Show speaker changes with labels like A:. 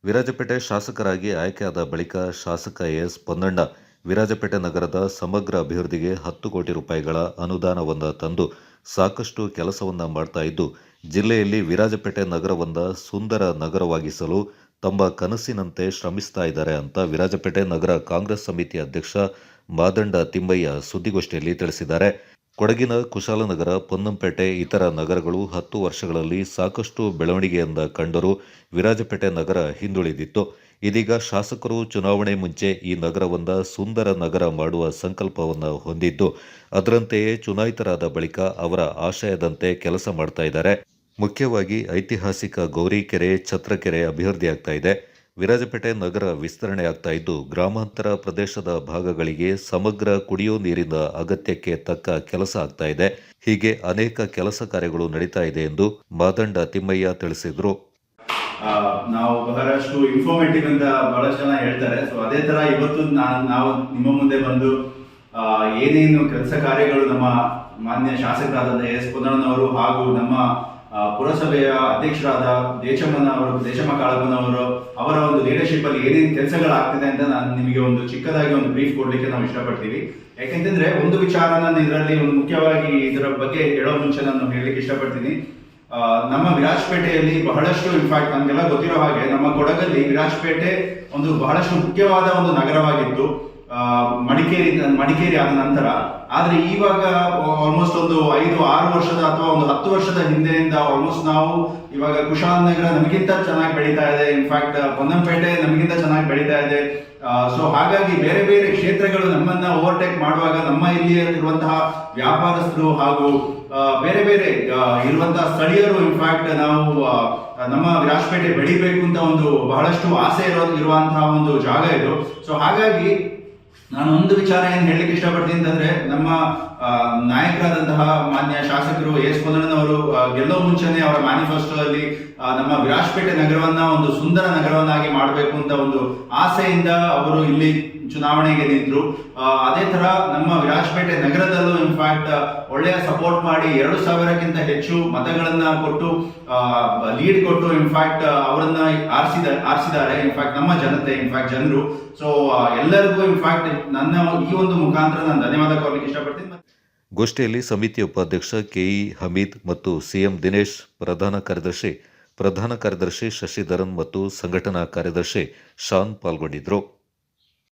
A: ವಿರಾಜಪೇಟೆ ಶಾಸಕರಾಗಿ ಆಯ್ಕೆಯಾದ ಬಳಿಕ ಶಾಸಕ ಎಸ್ ಪೊನ್ನಣ್ಣ ವಿರಾಜಪೇಟೆ ನಗರದ ಸಮಗ್ರ ಅಭಿವೃದ್ಧಿಗೆ 10 ಕೋಟಿ ರೂಪಾಯಿಗಳ ಅನುದಾನವನ್ನು ತಂದು ಸಾಕಷ್ಟು ಕೆಲಸವನ್ನ ಮಾಡ್ತಾ ಇದ್ದು, ಜಿಲ್ಲೆಯಲ್ಲಿ ವಿರಾಜಪೇಟೆ ನಗರವನ್ನ ಸುಂದರ ನಗರವಾಗಿಸಲು ತಮ್ಮ ಕನಸಿನಂತೆ ಶ್ರಮಿಸ್ತಾ ಇದ್ದಾರೆ ಅಂತ ವಿರಾಜಪೇಟೆ ನಗರ ಕಾಂಗ್ರೆಸ್ ಸಮಿತಿ ಅಧ್ಯಕ್ಷ ಮಾದಂಡ ತಿಮ್ಮಯ್ಯ ಸುದ್ದಿಗೋಷ್ಠಿಯಲ್ಲಿ ತಿಳಿಸಿದ್ದಾರೆ. ಕೊಡಗಿನ ಕುಶಾಲನಗರ, ಪೊನ್ನಂಪೇಟೆ ಇತರ ನಗರಗಳು 10 ವರ್ಷಗಳಲ್ಲಿ ಸಾಕಷ್ಟು ಬೆಳವಣಿಗೆಯನ್ನ ಕಂಡರೂ ವಿರಾಜಪೇಟೆ ನಗರ ಹಿಂದುಳಿದಿತ್ತು. ಇದೀಗ ಶಾಸಕರು ಚುನಾವಣೆ ಮುಂಚೆ ಈ ನಗರವನ್ನ ಸುಂದರ ನಗರ ಮಾಡುವ ಸಂಕಲ್ಪವನ್ನು ಹೊಂದಿದ್ದು, ಅದರಂತೆಯೇ ಚುನಾಯಿತರಾದ ಬಳಿಕ ಅವರ ಆಶಯದಂತೆ ಕೆಲಸ ಮಾಡ್ತಾ ಇದ್ದಾರೆ. ಮುಖ್ಯವಾಗಿ ಐತಿಹಾಸಿಕ ಗೌರಿಕೆರೆ, ಛತ್ರಕೆರೆ ಅಭಿವೃದ್ಧಿಯಾಗ್ತಾ ಇದೆ. ವಿರಾಜಪೇಟೆ ನಗರ ವಿಸ್ತರಣೆ ಆಗ್ತಾ ಇದ್ದು, ಗ್ರಾಮಾಂತರ ಪ್ರದೇಶದ ಭಾಗಗಳಿಗೆ ಸಮಗ್ರ ಕುಡಿಯೋ ನೀರಿನ ಅಗತ್ಯಕ್ಕೆ ತಕ್ಕ ಕೆಲಸ ಆಗ್ತಾ ಇದೆ. ಹೀಗೆ ಅನೇಕ ಕೆಲಸ ಕಾರ್ಯಗಳು ನಡೀತಾ ಇದೆ ಎಂದು ಮಾದಂಡ ತಿಮ್ಮಯ್ಯ ತಿಳಿಸಿದರು.
B: ನಾವು ಬಹಳಷ್ಟು ಇನ್ಫಾರ್ಮೇಟಿವ್ ಅಂತ ಬಹಳಷ್ಟು ಜನ ಹೇಳ್ತಾರೆ. ಸೊ ಅದೇ ತರ ಇವತ್ತು ನಾವು ನಿಮ್ಮ ಮುಂದೆ ಬಂದು ಏನೇನು ಕೆಲಸ ಕಾರ್ಯಗಳು ನಮ್ಮ ಮಾನ್ಯ ಶಾಸಕರಾದ ಎಸ್ ಪೊನ್ನಣ್ಣನವರು ಹಾಗೂ ನಮ್ಮ ಪುರಸಭೆಯ ಅಧ್ಯಕ್ಷರಾದ ದೇಶಮ್ಮ ಕಾಳಪ್ಪನವರು ಅವರ ಒಂದು ಲೀಡರ್ಶಿಪ್ ಅಲ್ಲಿ ಏನೇನು ಕೆಲಸಗಳಾಗ್ತಿದೆ ಅಂತ ನಾನು ನಿಮಗೆ ಒಂದು ಚಿಕ್ಕದಾಗಿ ಒಂದು ಬ್ರೀಫ್ ಕೊಡ್ಲಿಕ್ಕೆ ನಾವು ಇಷ್ಟಪಡ್ತೀವಿ. ಯಾಕೆಂತಂದ್ರೆ ಒಂದು ವಿಚಾರ ನಾನು ಇದರಲ್ಲಿ ಒಂದು ಮುಖ್ಯವಾಗಿ ಇದರ ಬಗ್ಗೆ ಹೇಳೋ ಮುಂಚೆ ನಾನು ಹೇಳಲಿಕ್ಕೆ ಇಷ್ಟಪಡ್ತೀನಿ. ನಮ್ಮ ವಿರಾಜಪೇಟೆಯಲ್ಲಿ ಬಹಳಷ್ಟು ಇನ್ಫ್ಯಾಕ್ಟ್ ನಮಗೆಲ್ಲ ಗೊತ್ತಿರೋ ಹಾಗೆ ನಮ್ಮ ಕೊಡಗಲ್ಲಿ ವಿರಾಜಪೇಟೆ ಒಂದು ಬಹಳಷ್ಟು ಮುಖ್ಯವಾದ ಒಂದು ನಗರವಾಗಿತ್ತು ಮಡಿಕೇರಿ ಆದ ನಂತರ. ಆದ್ರೆ ಇವಾಗ ಆಲ್ಮೋಸ್ಟ್ ಒಂದು 5-6 ವರ್ಷದ ಅಥವಾ ಒಂದು 10 ವರ್ಷದ ಹಿಂದೆಯಿಂದ ಆಲ್ಮೋಸ್ಟ್ ನಾವು ಇವಾಗ ಕುಶಾಲನಗರ ನಮಗಿಂತ ಚೆನ್ನಾಗಿ ಬೆಳೀತಾ ಇದೆ. ಇನ್ಫ್ಯಾಕ್ಟ್ ಪೊನ್ನಂಪೇಟೆ ನಮಗಿಂತ ಚೆನ್ನಾಗಿ ಬೆಳೀತಾ ಇದೆ. ಸೊ ಹಾಗಾಗಿ ಬೇರೆ ಬೇರೆ ಕ್ಷೇತ್ರಗಳು ನಮ್ಮನ್ನ ಓವರ್ಟೇಕ್ ಮಾಡುವಾಗ ನಮ್ಮ ಇಲ್ಲಿ ಇರುವಂತಹ ವ್ಯಾಪಾರಸ್ಥರು ಹಾಗೂ ಬೇರೆ ಬೇರೆ ಇರುವಂತಹ ಸ್ಥಳೀಯರು ಇನ್ಫ್ಯಾಕ್ಟ್ ನಾವು ನಮ್ಮ ವಿರಾಜಪೇಟೆ ಬೆಳಿಬೇಕು ಅಂತ ಒಂದು ಬಹಳಷ್ಟು ಆಸೆ ಇರುವಂತಹ ಒಂದು ಜಾಗ ಇದು. ಸೊ ಹಾಗಾಗಿ ನಾನು ಒಂದು ವಿಚಾರ ಏನ್ ಹೇಳಲಿಕ್ಕೆ ಇಷ್ಟಪಡ್ತೀನಿ ಅಂತಂದ್ರೆ, ನಮ್ಮ ನಾಯಕರಾದಂತಹ ಮಾನ್ಯ ಶಾಸಕರು ಎಸ್ ಪೊನ್ನಣ್ಣನವರು ಗೆಲ್ಲೋ ಮುಂಚೆನೆ ಅವರ ಮ್ಯಾನಿಫೆಸ್ಟೋ ಅಲ್ಲಿ ನಮ್ಮ ವಿರಾಜಪೇಟೆ ನಗರವನ್ನ ಒಂದು ಸುಂದರ ನಗರವನ್ನಾಗಿ ಮಾಡಬೇಕು ಅಂತ ಒಂದು ಆಸೆಯಿಂದ ಅವರು ಇಲ್ಲಿ ಚುನಾವಣೆಗೆ ನಿಂತರು. ಅದೇ ತರ ನಮ್ಮ ವಿರಾಜಪೇಟೆ ನಗರದಲ್ಲೂ ಇನ್ಫ್ಯಾಕ್ಟ್ ಒಳ್ಳೆಯ ಸಪೋರ್ಟ್ ಮಾಡಿ 2,000ಕ್ಕಿಂತ ಹೆಚ್ಚು ಮತಗಳನ್ನ ಕೊಟ್ಟು ಲೀಡ್ ಕೊಟ್ಟು ಇನ್ಫ್ಯಾಕ್ಟ್ ಅವರನ್ನ ಆರಿಸಿದ್ದಾರೆ ಇನ್ಫ್ಯಾಕ್ಟ್ ನಮ್ಮ ಜನತೆ, ಇನ್ಫ್ಯಾಕ್ಟ್ ಜನರು. ಸೊ ಎಲ್ಲರಿಗೂ ಇನ್ಫ್ಯಾಕ್ಟ್ ನನ್ನ ಈ ಒಂದು ಮುಖಾಂತರ ನಾನು ಧನ್ಯವಾದ ಕೊಡ್ಲಿಕ್ಕೆ ಇಷ್ಟಪಡ್ತೀನಿ.
A: ಗೋಷ್ಠಿಯಲ್ಲಿ ಸಮಿತಿ ಉಪಾಧ್ಯಕ್ಷ ಕೆಇ ಹಮೀದ್ ಮತ್ತು ಸಿಎಂ ದಿನೇಶ್, ಪ್ರಧಾನ ಕಾರ್ಯದರ್ಶಿ ಶಶಿಧರನ್ ಮತ್ತು ಸಂಘಟನಾ ಕಾರ್ಯದರ್ಶಿ ಶಾನ್ ಪಾಲ್ಗೊಂಡಿದ್ದರು.